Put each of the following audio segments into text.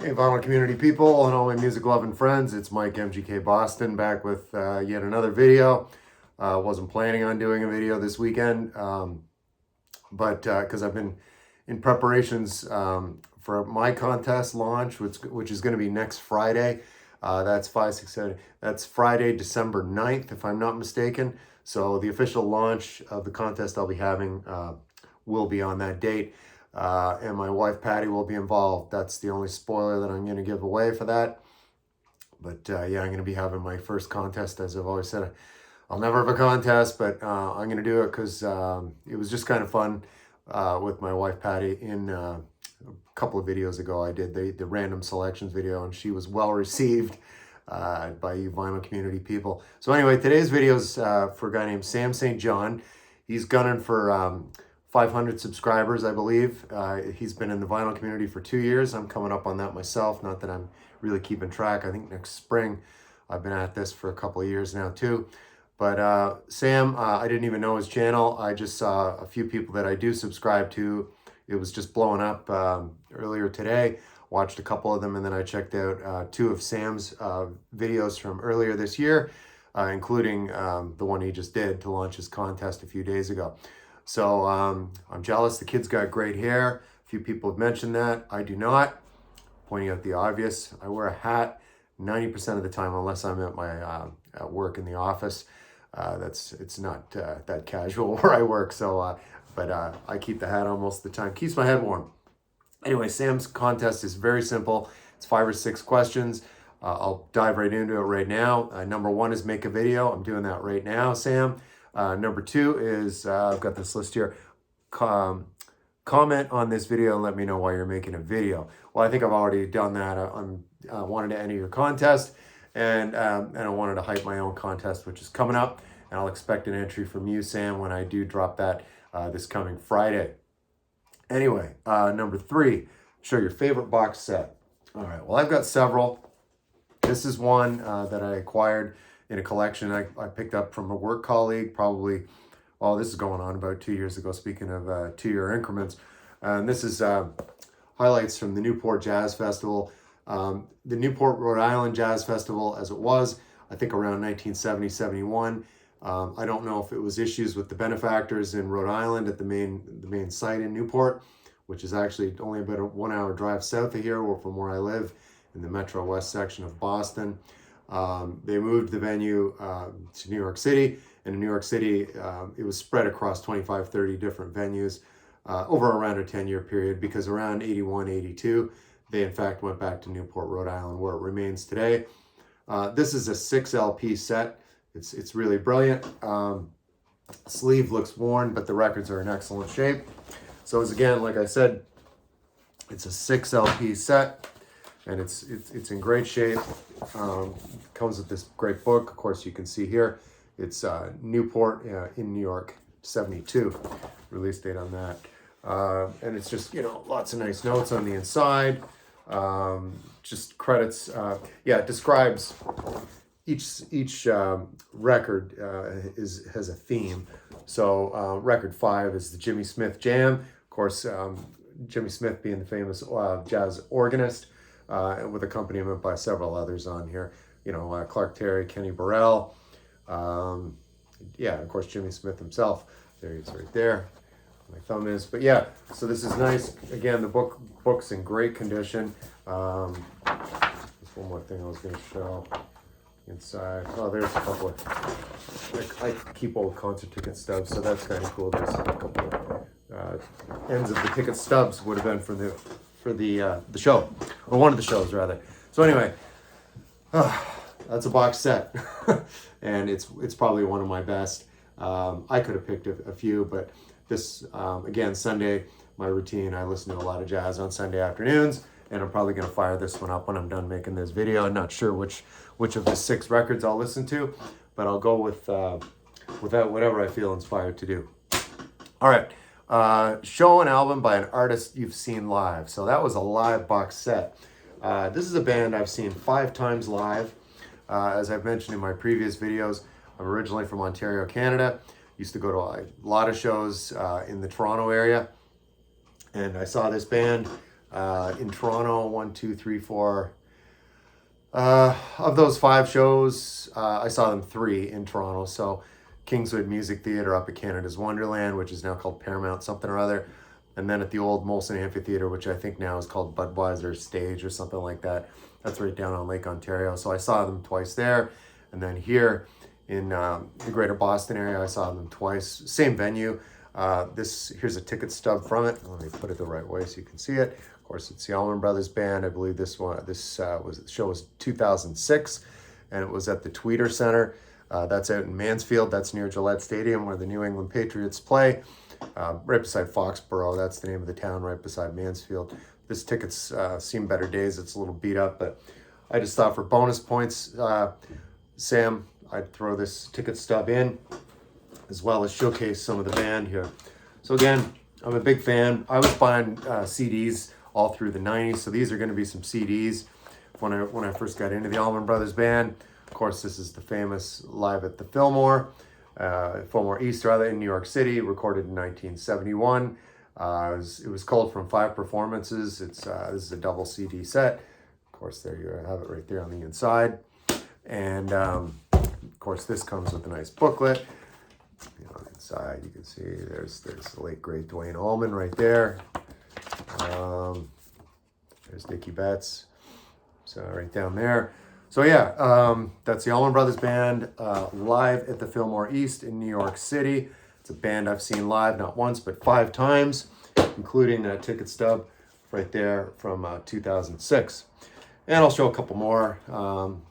Hey, vinyl community people and all my music loving friends, it's Mike MGK Boston back with yet another video. Wasn't planning on doing a video this weekend, but because I've been in preparations for my contest launch, which is going to be next Friday. That's 5, 6, 7. That's Friday, December 9th, if I'm not mistaken. So the official launch of the contest I'll be having will be on that date. And my wife Patty will be involved. That's the only spoiler that I'm going to give away for that. But yeah, I'm going to be having my first contest. As I've always said, I'll never have a contest, but I'm going to do it because it was just kind of fun with my wife Patty. In a couple of videos ago, I did the random selections video, and she was well received by you vinyl community people. So anyway, today's video is for a guy named Sam St. John. He's gunning for 500 subscribers, I believe. He's been in the vinyl community for 2 years. I'm coming up on that myself. Not that I'm really keeping track. I think next spring. I've been at this for a couple of years now too. But Sam, I didn't even know his channel. I just saw a few people that I do subscribe to. It was just blowing up earlier today. Watched a couple of them, and then I checked out 2 of Sam's videos from earlier this year, including the one he just did to launch his contest a few days ago. So I'm jealous. The kid's got great hair. A few people have mentioned that. I do not. Pointing out the obvious. I wear a hat 90% of the time, unless I'm at my at work in the office. It's not that casual where I work. So, but I keep the hat on most of the time. Keeps my head warm. Anyway, Sam's contest is very simple. It's 5 or 6 questions. I'll dive right into it right now. Number 1 is make a video. I'm doing that right now, Sam. Number 2 is, I've got this list here, comment on this video and let me know why you're making a video. Well, I think I've already done that. I wanted to enter your contest, and I wanted to hype my own contest, which is coming up, and I'll expect an entry from you, Sam, when I do drop that this coming Friday. Anyway, number 3, show your favorite box set. All right, well, I've got several. This is one that I acquired in a collection I picked up from a work colleague, probably, well, this is going on about 2 years ago, speaking of 2-year increments. And this is highlights from the Newport Jazz Festival. The Newport, Rhode Island Jazz Festival, as it was, I think around 1970, 71. I don't know if it was issues with the benefactors in Rhode Island at the main site in Newport, which is actually only about a 1-hour drive south of here, or from where I live in the Metro West section of Boston. They moved the venue to New York City, and in New York City, it was spread across 25, 30 different venues over around a 10-year period, because around 81, 82, they in fact went back to Newport, Rhode Island, where it remains today. This is a 6 LP set. It's really brilliant. Sleeve looks worn, but the records are in excellent shape. So it's, again, like I said, it's a 6 LP set, and it's in great shape. Comes with this great book. Of course, you can see here, it's Newport in New York, 72, release date on that. And it's just, lots of nice notes on the inside. Just credits. Yeah, it describes each record has a theme. So record 5 is the Jimmy Smith Jam. Of course, Jimmy Smith being the famous jazz organist, with accompaniment by several others on here. Clark Terry, Kenny Burrell. Yeah, of course, Jimmy Smith himself. There he is right there. My thumb is. But yeah, so this is nice. Again, the book's in great condition. There's one more thing I was going to show inside. Oh, there's a couple of, I keep old concert ticket stubs, so that's kind of cool. There's a couple of ends of the ticket stubs would have been for the show, or one of the shows rather. So anyway, that's a box set, and it's probably one of my best. I could have picked a few, but this, again, Sunday, my routine, I listen to a lot of jazz on Sunday afternoons, and I'm probably going to fire this one up when I'm done making this video. I'm not sure which of the 6 records I'll listen to, but I'll go with whatever I feel inspired to do. All right, show an album by an artist you've seen live. So that was a live box set. This is a band I've seen 5 times live. As I've mentioned in my previous videos, I'm originally from Ontario, Canada. Used to go to a lot of shows in the Toronto area, and I saw this band in Toronto. 1, 2, 3, 4. Of those 5 shows, I saw them 3 in Toronto. So Kingswood Music Theatre up at Canada's Wonderland, which is now called Paramount something or other. And then at the old Molson Amphitheatre, which I think now is called Budweiser Stage or something like that. That's right down on Lake Ontario. So I saw them twice there. And then here in the greater Boston area, I saw them twice. Same venue. Here's a ticket stub from it. Let me put it the right way so you can see it. Of course, it's the Allman Brothers Band. I believe the show was 2006, and it was at the Tweeter Center. That's out in Mansfield. That's near Gillette Stadium, where the New England Patriots play. Right beside Foxborough. That's the name of the town, right beside Mansfield. This ticket's seen better days. It's a little beat up, but I just thought for bonus points, Sam, I'd throw this ticket stub in, as well as showcase some of the band here. So again, I'm a big fan. I was buying CDs all through the 90s, so these are going to be some CDs when I first got into the Allman Brothers Band. Of course, this is the famous Live at the Fillmore East rather, in New York City, recorded in 1971. It was culled from 5 performances. This is a double CD set. Of course, there you have it right there on the inside. And of course, this comes with a nice booklet. On the inside, you can see there's the late great Duane Allman right there. There's Dickie Betts. So right down there. So yeah, that's the Allman Brothers Band live at the Fillmore East in New York City. It's a band I've seen live not once but 5 times, including that ticket stub right there from 2006. And I'll show a couple more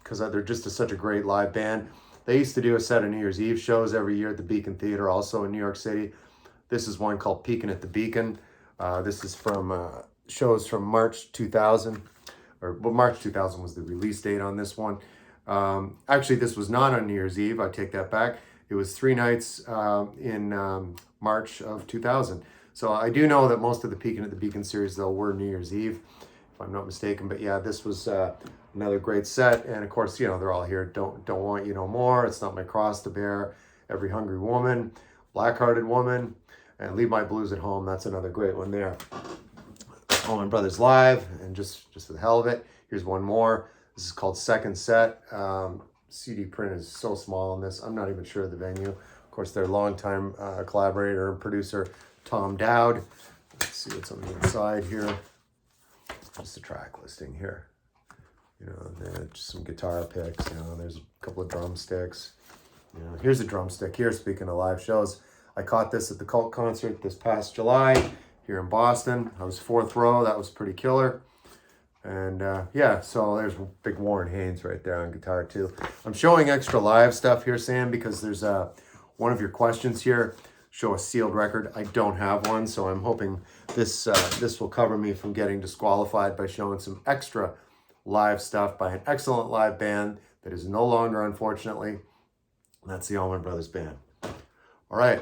because they're just such a great live band. They used to do a set of New Year's Eve shows every year at the Beacon Theater, also in New York City. This is one called Peekin' at the Beacon. This is from shows from March 2000. March 2000 was the release date on this one. Actually, this was not on New Year's Eve. I take that back. It was 3 nights in March of 2000. So I do know that most of the Peekin' at the Beacon series, though, were New Year's Eve, if I'm not mistaken. But yeah, this was another great set. And of course, they're all here. Don't Want You No More. It's Not My Cross to Bear. Every Hungry Woman. Black-Hearted Woman. And Leave My Blues at Home. That's another great one there. Allman Brothers Live, and just for the hell of it, here's one more. This is called Second Set. CD print is so small on this. I'm not even sure of the venue. Of course, their longtime collaborator and producer, Tom Dowd. Let's see what's on the inside here. Just the track listing here. Just some guitar picks. There's a couple of drumsticks. Here's a drumstick here. Speaking of live shows, I caught this at the Cult concert this past July here in Boston. I was 4th row. That was pretty killer. And yeah, so there's big Warren Haynes right there on guitar too. I'm showing extra live stuff here, Sam, because there's one of your questions here. Show a sealed record. I don't have one, so I'm hoping this will cover me from getting disqualified by showing some extra live stuff by an excellent live band that is no longer, unfortunately. That's the Allman Brothers Band. All right.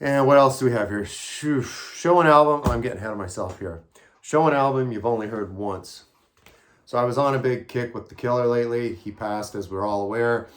And what else do we have here? Show an album. Oh, I'm getting ahead of myself here. Show an album you've only heard once. So I was on a big kick with The Killer lately. He passed, as we're all aware,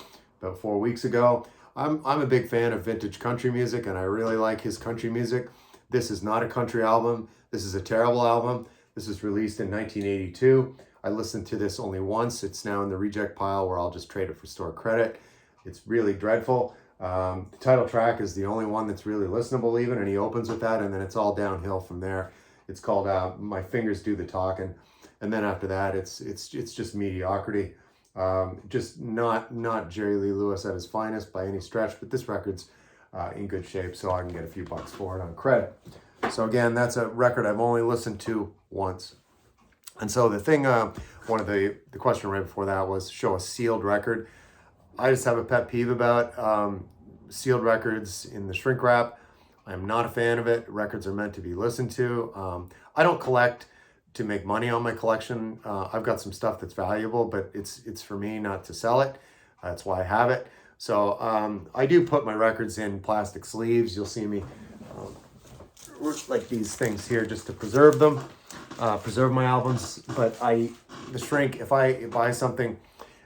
about 4 weeks ago. I'm a big fan of vintage country music, and I really like his country music. This is not a country album. This is a terrible album. This was released in 1982. I listened to this only once. It's now in the reject pile where I'll just trade it for store credit. It's really dreadful. The title track is the only one that's really listenable even, and he opens with that, and then it's all downhill from there. It's called My Fingers Do the Talking. And then after that, it's just mediocrity. Just not Jerry Lee Lewis at his finest by any stretch, but this record's in good shape, so I can get a few bucks for it on credit. So again, that's a record I've only listened to once. And so the thing, one of the question right before that was show a sealed record. I just have a pet peeve about sealed records in the shrink wrap. I'm not a fan of it. Records are meant to be listened to. I don't collect to make money on my collection. I've got some stuff that's valuable, but it's for me, not to sell it. That's why I have it. So I do put my records in plastic sleeves. You'll see me like these things here just to preserve them, preserve my albums. But the shrink, if I buy something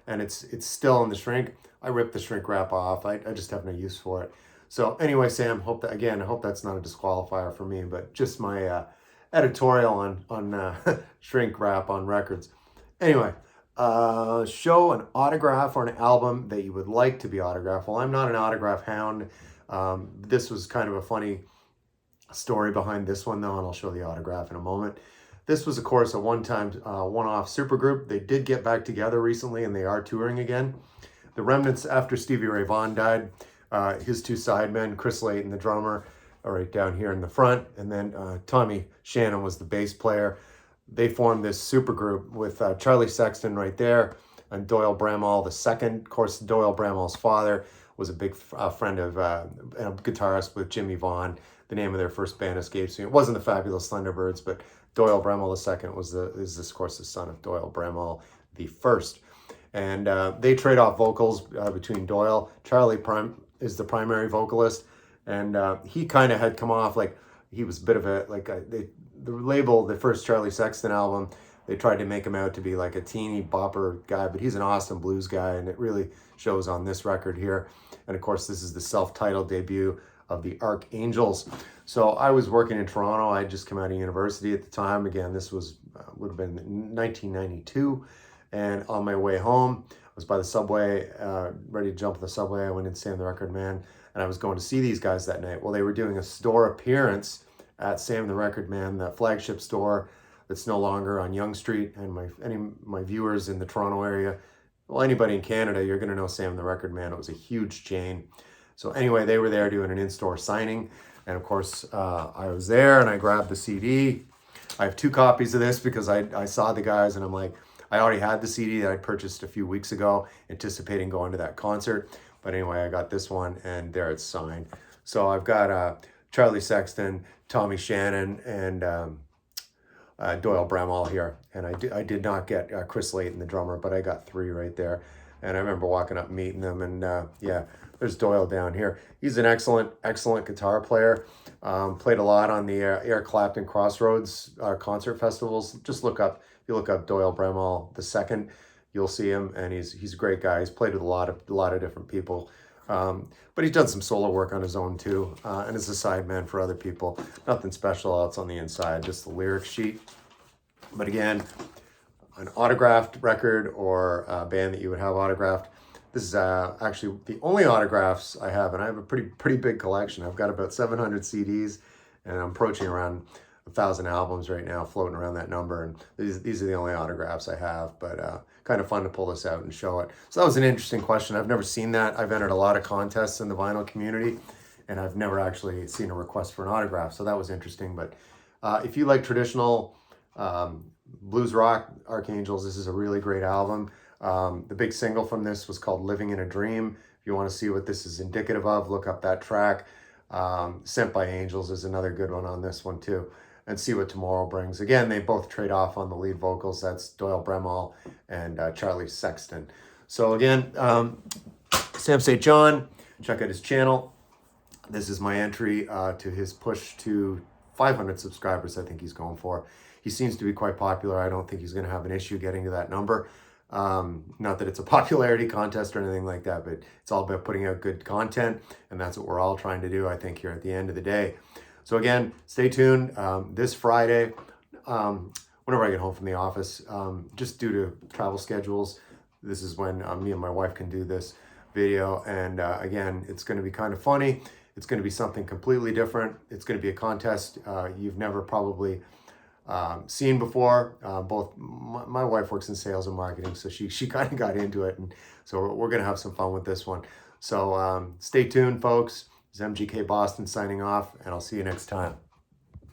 and it's still in the shrink, I rip the shrink wrap off. I just have no use for it. So anyway, Sam, I hope that's not a disqualifier for me, but just my editorial on shrink wrap on records. Anyway, show an autograph or an album that you would like to be autographed. Well, I'm not an autograph hound. This was kind of a funny story behind this one, though, and I'll show the autograph in a moment. This was, of course, a one-time, one-off supergroup. They did get back together recently, and they are touring again. The remnants after Stevie Ray Vaughan died, his two sidemen, Chris Layton, the drummer, are right down here in the front, and then Tommy Shannon was the bass player. They formed this supergroup with Charlie Sexton right there, and Doyle Bramall II. Of course, Doyle Bramall's father was a big friend of a guitarist with Jimmy Vaughan. The name of their first band escapes me. It wasn't the Fabulous Thunderbirds, but Doyle Bramall II is of course, the son of Doyle Bramall I. And they trade off vocals between Doyle. Charlie is the primary vocalist, and he kind of had come off like he was a bit of the label, the first Charlie Sexton album, they tried to make him out to be like a teeny bopper guy, but he's an awesome blues guy, and it really shows on this record here. And of course, this is the self-titled debut of the Archangels. So I was working in Toronto. I had just come out of university at the time. Again, this was would have been 1992. And on my way home, I was by the subway, ready to jump the subway. I went in Sam the Record Man, and I was going to see these guys that night. Well, they were doing a store appearance at Sam the Record Man, the flagship store that's no longer on Yonge Street. And any of my viewers in the Toronto area, well, anybody in Canada, you're going to know Sam the Record Man. It was a huge chain. So anyway, they were there doing an in-store signing. And of course, I was there and I grabbed the CD. I have 2 copies of this because I saw the guys and I'm like, I already had the CD that I purchased a few weeks ago, anticipating going to that concert. But anyway, I got this one and there it's signed. So I've got Charlie Sexton, Tommy Shannon, and Doyle Bramall here. And I did not get Chris Layton, the drummer, but I got 3 right there. And I remember walking up and meeting them, and yeah, there's Doyle down here. He's an excellent guitar player. Played a lot on the Eric Clapton Crossroads concert festivals. Just if you look up Doyle Bramall II, you'll see him, and he's a great guy. He's played with a lot of different people, but he's done some solo work on his own too, and is a sideman for other people. Nothing special else on the inside, just the lyric sheet. But again, an autographed record or a band that you would have autographed. This is actually the only autographs I have, and I have a pretty big collection. I've got about 700 CDs, and I'm approaching around 1,000 albums right now, floating around that number. And these are the only autographs I have, but kind of fun to pull this out and show it. So that was an interesting question. I've never seen that. I've entered a lot of contests in the vinyl community, and I've never actually seen a request for an autograph. So that was interesting. But if you like traditional blues rock, Archangels, this is a really great album. The big single from this was called Living in a Dream. If you want to see what this is indicative of, look up that track. Sent by Angels is another good one on this one too. And See What Tomorrow Brings. Again, they both trade off on the lead vocals. That's Doyle Bramall and Charlie Sexton. So again, Sam St. John, check out his channel. This is my entry to his push to 500 subscribers I think he's going for. He seems to be quite popular. I don't think he's going to have an issue getting to that number. Not that it's a popularity contest or anything like that, but it's all about putting out good content, and that's what we're all trying to do, I think, here at the end of the day. So again, stay tuned. This Friday, whenever I get home from the office, just due to travel schedules, this is when me and my wife can do this video. And again, it's going to be kind of funny. It's going to be something completely different. It's going to be a contest you've never probably seen before. Both my wife works in sales and marketing, so she kind of got into it, and so we're gonna have some fun with this one. So stay tuned, folks. This is MGK Boston signing off, and I'll see you next time.